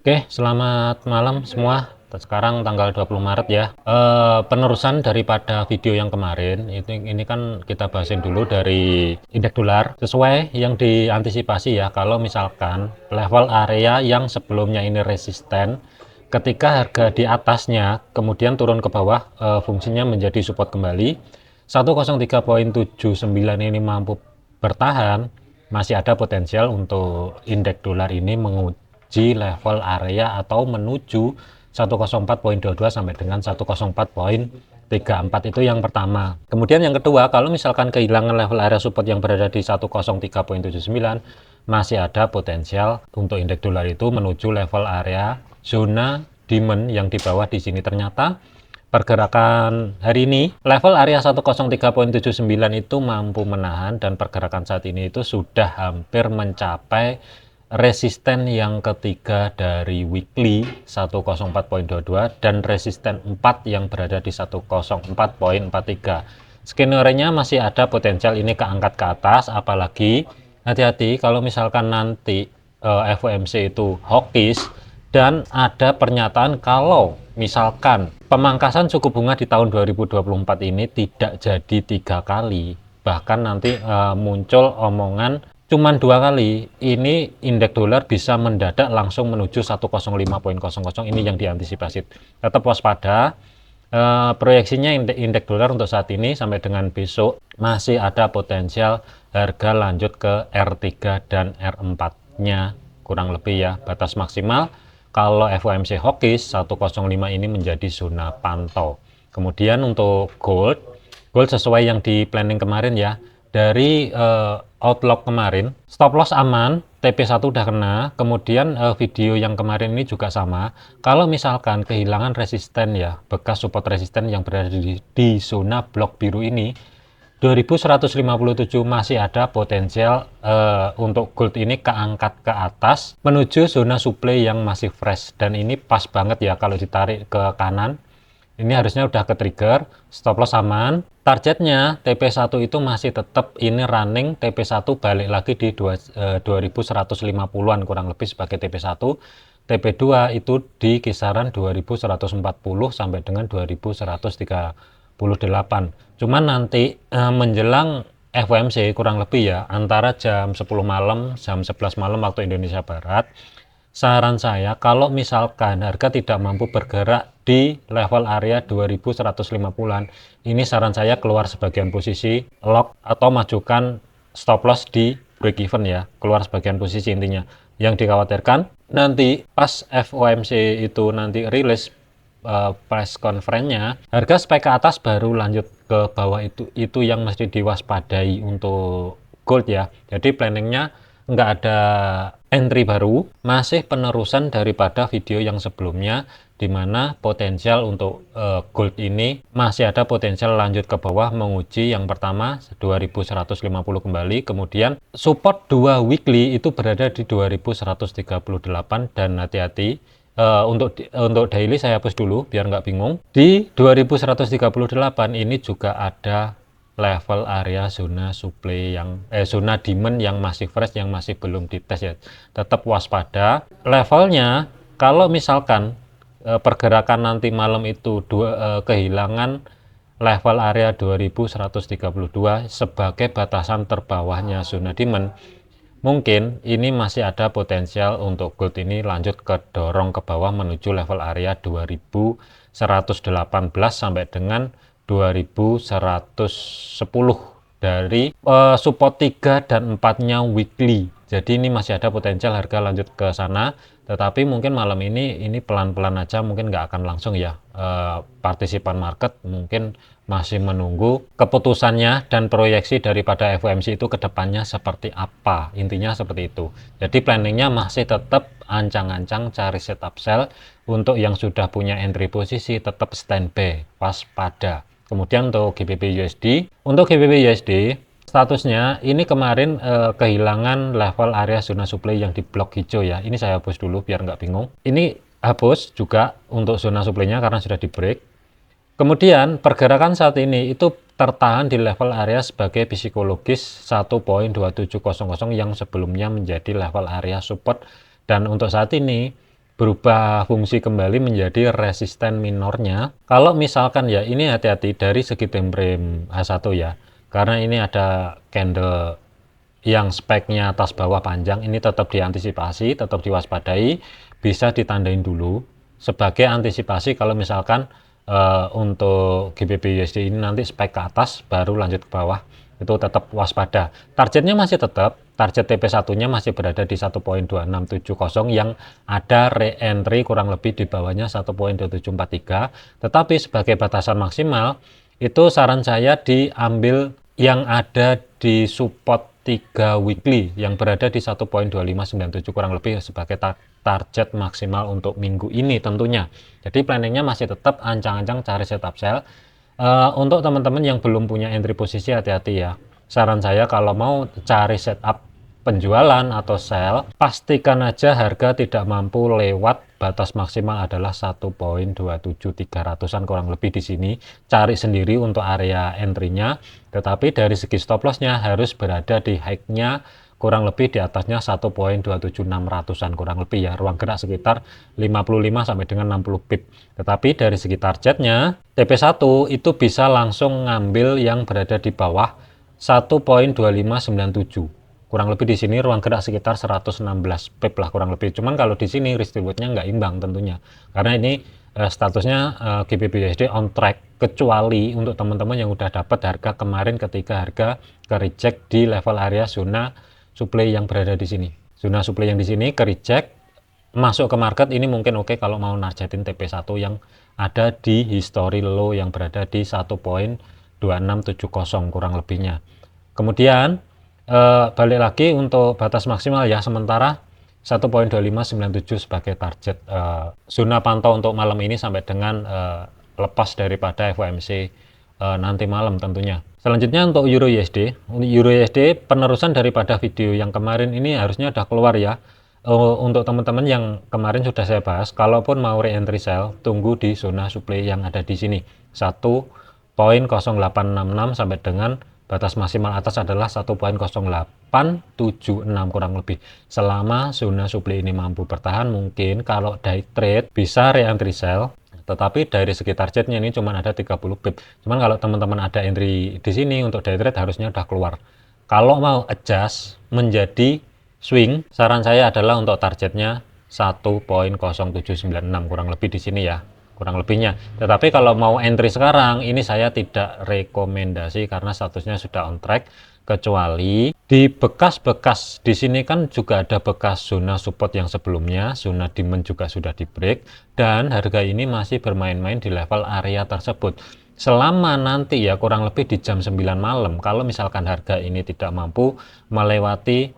Oke, selamat malam semua. Sekarang tanggal 20 Maret ya. Penerusan daripada video yang kemarin, ini kan kita bahasin dulu dari indeks dolar sesuai yang diantisipasi ya. Kalau misalkan level area yang sebelumnya ini resisten, ketika harga di atasnya kemudian turun ke bawah, fungsinya menjadi support kembali. 103,79 ini mampu bertahan, masih ada potensial untuk indeks dolar ini menguji level area atau menuju 104,22 sampai dengan 104,34 itu yang pertama. Kemudian yang kedua, kalau misalkan kehilangan level area support yang berada di 103,79, masih ada potensial untuk indeks dolar itu menuju level area zona demand yang di bawah di sini. Ternyata pergerakan hari ini level area 103,79 itu mampu menahan, dan pergerakan saat ini itu sudah hampir mencapai resisten yang ketiga dari weekly 104,22 dan resisten 4 yang berada di 104,43. Skenario-nya masih ada potensial ini keangkat ke atas, apalagi hati-hati kalau misalkan nanti FOMC itu hawkish dan ada pernyataan kalau misalkan pemangkasan suku bunga di tahun 2024 ini tidak jadi 3 kali, bahkan nanti muncul omongan cuman 2 kali, ini indeks dolar bisa mendadak langsung menuju 105,00. Ini yang diantisipasi. Tetap waspada. Proyeksinya indeks dolar untuk saat ini sampai dengan besok masih ada potensial harga lanjut ke R3 dan R4 nya kurang lebih ya. Batas maksimal kalau FOMC hawkish 105 ini menjadi zona pantau. Kemudian untuk gold sesuai yang di planning kemarin ya, dari outlook kemarin stop loss aman, TP1 udah kena. Kemudian video yang kemarin ini juga sama. Kalau misalkan kehilangan resisten ya, bekas support resisten yang berada di zona blok biru ini 2157, masih ada potensial untuk gold ini keangkat ke atas menuju zona supply yang masih fresh, dan ini pas banget ya kalau ditarik ke kanan. Ini harusnya udah ke trigger, stop loss aman. Targetnya TP1 itu masih tetap ini running, TP1 balik lagi di 2150-an kurang lebih sebagai TP1. TP2 itu di kisaran 2140 sampai dengan 2138. Cuman nanti menjelang FOMC kurang lebih ya, antara jam 10 malam, jam 11 malam waktu Indonesia Barat, saran saya kalau misalkan harga tidak mampu bergerak di level area 2150-an, ini saran saya keluar sebagian posisi lock atau majukan stop loss di break even ya, keluar sebagian posisi. Intinya yang dikhawatirkan nanti pas FOMC itu nanti rilis press conference-nya, harga spike ke atas baru lanjut ke bawah, itu yang mesti diwaspadai untuk gold ya. Jadi planningnya nggak ada entry baru, masih penerusan daripada video yang sebelumnya, di mana potensial untuk gold ini masih ada potensial lanjut ke bawah, menguji yang pertama 2150 kembali, kemudian support 2 weekly itu berada di 2138, dan hati-hati untuk daily saya hapus dulu biar nggak bingung. Di 2138 ini juga ada level area zona supply yang zona demand yang masih fresh, yang masih belum dites ya. Tetap waspada levelnya. Kalau misalkan pergerakan nanti malam itu kehilangan level area 2132 sebagai batasan terbawahnya zona demand, mungkin ini masih ada potensial untuk gold ini lanjut ke dorong ke bawah menuju level area 2118 sampai dengan 2110 dari support 3 dan 4-nya weekly. Jadi ini masih ada potensial harga lanjut ke sana, tetapi mungkin malam ini pelan-pelan aja, mungkin nggak akan langsung ya. Partisipan market mungkin masih menunggu keputusannya dan proyeksi daripada FOMC itu kedepannya seperti apa. Intinya seperti itu. Jadi planningnya masih tetap ancang-ancang cari setup sell. Untuk yang sudah punya entry posisi tetap standby, waspada. Kemudian untuk GBP USD, statusnya ini kemarin kehilangan level area zona supply yang di blok hijau ya. Ini saya hapus dulu biar nggak bingung. Ini hapus juga untuk zona supply-nya karena sudah di break. Kemudian pergerakan saat ini itu tertahan di level area sebagai psikologis 1.2700 yang sebelumnya menjadi level area support, dan untuk saat ini berubah fungsi kembali menjadi resisten minornya. Kalau misalkan ya, ini hati-hati dari segi time frame H1 ya, karena ini ada candle yang speknya atas bawah panjang, ini tetap diantisipasi, tetap diwaspadai, bisa ditandain dulu sebagai antisipasi kalau misalkan untuk GBP USD ini nanti spek ke atas baru lanjut ke bawah, itu tetap waspada. Targetnya masih tetap, target TP1-nya masih berada di 1.2670 yang ada re-entry kurang lebih di bawahnya 1.2743, tetapi sebagai batasan maksimal itu saran saya diambil yang ada di support 3 weekly yang berada di 1.2597 kurang lebih sebagai target maksimal untuk minggu ini tentunya. Jadi planningnya masih tetap ancang-ancang cari setup sell. Untuk teman-teman yang belum punya entry posisi, hati-hati ya. Saran saya kalau mau cari setup penjualan atau sell, pastikan aja harga tidak mampu lewat batas maksimal adalah 1.27300-an kurang lebih di sini. Cari sendiri untuk area entry-nya, tetapi dari segi stop loss-nya harus berada di high-nya kurang lebih di atasnya 1.27600-an kurang lebih ya, ruang gerak sekitar 55 sampai dengan 60 pip. Tetapi dari segi targetnya TP1 itu bisa langsung ngambil yang berada di bawah 1.2597. Kurang lebih di sini ruang gerak sekitar 116 pip lah kurang lebih. Cuman kalau di sini risk reward-nya nggak imbang tentunya. Karena ini statusnya GBP USD on track, kecuali untuk teman-teman yang udah dapat harga kemarin ketika harga ke reject di level area zona supply yang berada di sini. Zona supply yang di sini ke reject, masuk ke market ini mungkin oke kalau mau nargetin TP1 yang ada di history low yang berada di 1.2670 kurang lebihnya. Kemudian balik lagi untuk batas maksimal ya, sementara 1.2597 sebagai target zona pantau untuk malam ini sampai dengan lepas daripada FOMC nanti malam tentunya. Selanjutnya untuk Euro USD. Untuk Euro USD penerusan daripada video yang kemarin ini harusnya udah keluar ya. Untuk teman-teman yang kemarin sudah saya bahas, kalaupun mau re-entry sell, tunggu di zona supply yang ada di sini 1.0866 sampai dengan batas maksimal atas adalah 1.0876 kurang lebih. Selama zona supply ini mampu bertahan, mungkin kalau day trade bisa re-entry sell. Tetapi dari segi targetnya ini cuma ada 30 pip. Cuman kalau teman-teman ada entry di sini untuk day trade harusnya udah keluar. Kalau mau adjust menjadi swing, saran saya adalah untuk targetnya 1.0796 kurang lebih di sini ya, kurang lebihnya. Tetapi kalau mau entry sekarang ini saya tidak rekomendasi karena statusnya sudah on track, kecuali di bekas-bekas di sini kan juga ada bekas zona support yang sebelumnya, zona demand juga sudah di break dan harga ini masih bermain-main di level area tersebut. Selama nanti ya kurang lebih di jam 9 malam, kalau misalkan harga ini tidak mampu melewati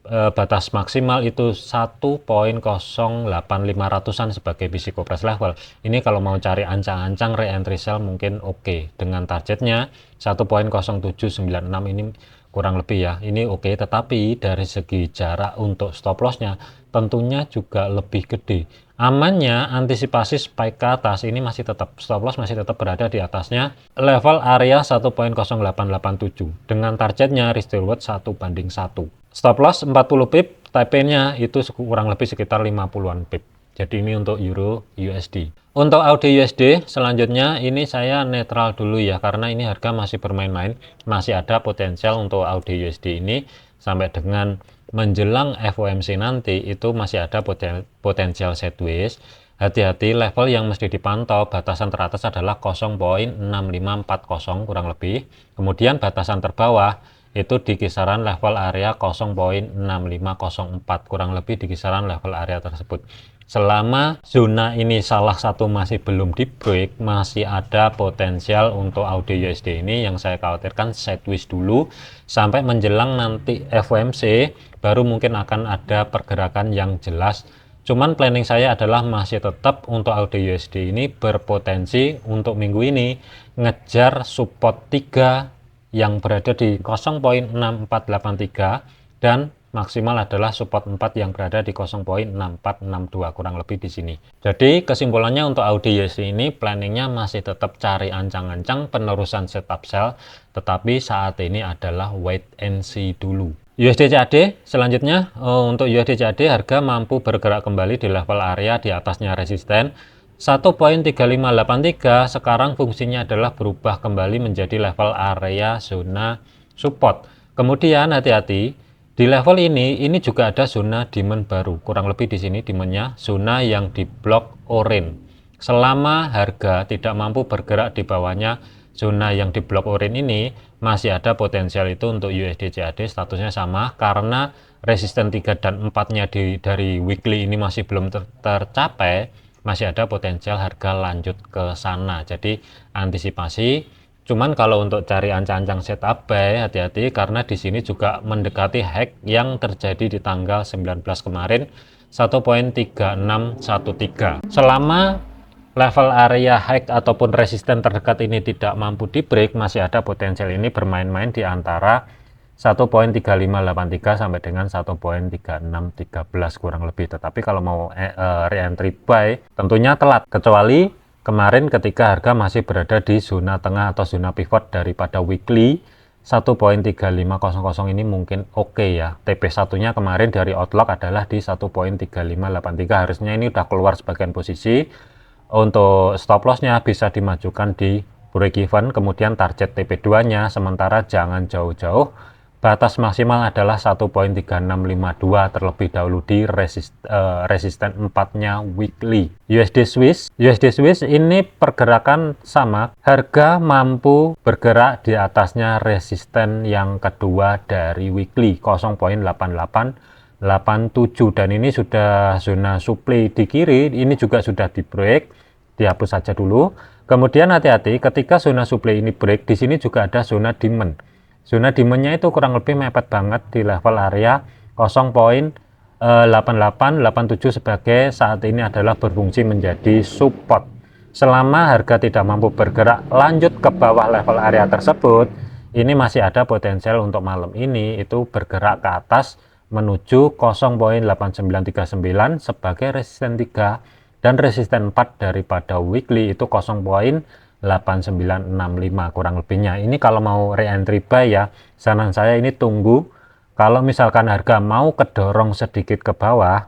batas maksimal itu 1.08500-an sebagai physical price level. Ini kalau mau cari ancang-ancang re-entry sell mungkin oke. Dengan targetnya 1.0796 ini kurang lebih ya. Ini oke, tetapi dari segi jarak untuk stop loss-nya tentunya juga lebih gede. Amannya antisipasi spike ke atas ini masih tetap, stop loss masih tetap berada di atasnya level area 1.0887 dengan targetnya risk reward 1:1. Stop loss 40 pip, TP-nya itu kurang lebih sekitar 50-an pip. Jadi ini untuk Euro USD. Untuk AUD USD selanjutnya ini saya netral dulu ya, karena ini harga masih bermain-main, masih ada potensial untuk AUD USD ini sampai dengan menjelang FOMC nanti itu masih ada potensial sideways. Hati-hati, level yang mesti dipantau batasan teratas adalah 0.6540 kurang lebih. Kemudian batasan terbawah itu di kisaran level area 0.6504 kurang lebih di kisaran level area tersebut. Selama zona ini salah satu masih belum di break, masih ada potensial untuk AUD USD ini yang saya khawatirkan sideways dulu sampai menjelang nanti FOMC baru mungkin akan ada pergerakan yang jelas. Cuman planning saya adalah masih tetap untuk AUD USD ini berpotensi untuk minggu ini ngejar support 3 yang berada di 0.6483 dan maksimal adalah support 4 yang berada di 0.6462 kurang lebih di sini. Jadi kesimpulannya untuk AUD USD ini planningnya masih tetap cari ancang-ancang penerusan setup sell, tetapi saat ini adalah wait and see dulu. USD CAD selanjutnya, untuk USD CAD harga mampu bergerak kembali di level area di atasnya resisten 1.3583. Sekarang fungsinya adalah berubah kembali menjadi level area zona support. Kemudian hati-hati di level ini juga ada zona demand baru, kurang lebih di sini demandnya zona yang di blok orange. Selama harga tidak mampu bergerak di bawahnya zona yang di blok orange ini, masih ada potensial itu untuk USD CAD statusnya sama, karena resisten 3 dan 4-nya dari weekly ini masih belum tercapai, masih ada potensial harga lanjut ke sana. Jadi antisipasi. Cuman kalau untuk cari ancang-ancang setup buy, hati-hati karena di sini juga mendekati hack yang terjadi di tanggal 19 kemarin 1.3613. Selama level area hack ataupun resisten terdekat ini tidak mampu di break, masih ada potensial ini bermain-main di antara 1.3583 sampai dengan 1.3613 kurang lebih. Tetapi kalau mau re-entry buy tentunya telat, kecuali kemarin ketika harga masih berada di zona tengah atau zona pivot daripada weekly 1.3500 ini mungkin oke ya. TP1 nya kemarin dari outlook adalah di 1.3583, harusnya ini udah keluar sebagian posisi. Untuk stop lossnya bisa dimajukan di break even, kemudian target TP2 nya sementara jangan jauh-jauh, batas maksimal adalah 1.3652 terlebih dahulu di resisten 4 nya weekly. USD Swiss ini pergerakan sama, harga mampu bergerak di atasnya resisten yang kedua dari weekly 0.8887, dan ini sudah zona supply di kiri, ini juga sudah di break, dihapus saja dulu. Kemudian hati-hati ketika zona supply ini break, di sini juga ada zona demand. Zona demandnya itu kurang lebih mepet banget di level area 0.8887 sebagai saat ini adalah berfungsi menjadi support. Selama harga tidak mampu bergerak lanjut ke bawah level area tersebut, ini masih ada potensial untuk malam ini itu bergerak ke atas menuju 0.8939 sebagai resisten 3 dan resisten 4 daripada weekly itu 0.8965 kurang lebihnya. Ini kalau mau re-entry buy ya, saran saya ini tunggu. Kalau misalkan harga mau kedorong sedikit ke bawah,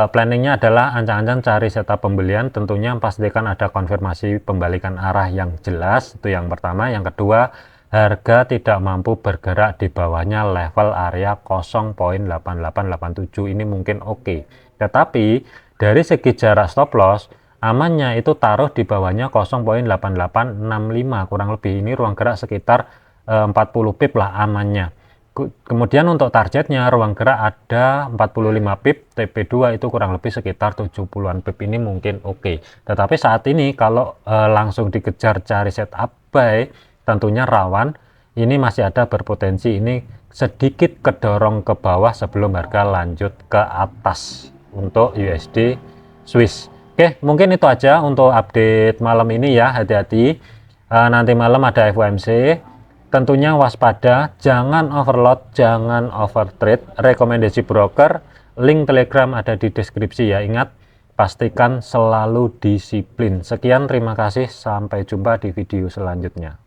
planningnya adalah ancang-ancang cari setup pembelian, tentunya pastikan ada konfirmasi pembalikan arah yang jelas, itu yang pertama. Yang kedua, harga tidak mampu bergerak di bawahnya level area 0.8887 ini mungkin oke. Tetapi dari segi jarak stop loss, amannya itu taruh di bawahnya 0.8865 kurang lebih. Ini ruang gerak sekitar 40 pip lah amannya. Kemudian untuk targetnya ruang gerak ada 45 pip, TP2 itu kurang lebih sekitar 70-an pip, ini mungkin oke. Tetapi saat ini kalau langsung dikejar cari setup buy tentunya rawan, ini masih ada berpotensi ini sedikit kedorong ke bawah sebelum harga lanjut ke atas untuk USD Swiss. Oke, mungkin itu aja untuk update malam ini ya. Hati-hati, nanti malam ada FOMC, tentunya waspada, jangan overload, jangan overtrade. Rekomendasi broker, link Telegram ada di deskripsi ya. Ingat, pastikan selalu disiplin. Sekian, terima kasih, sampai jumpa di video selanjutnya.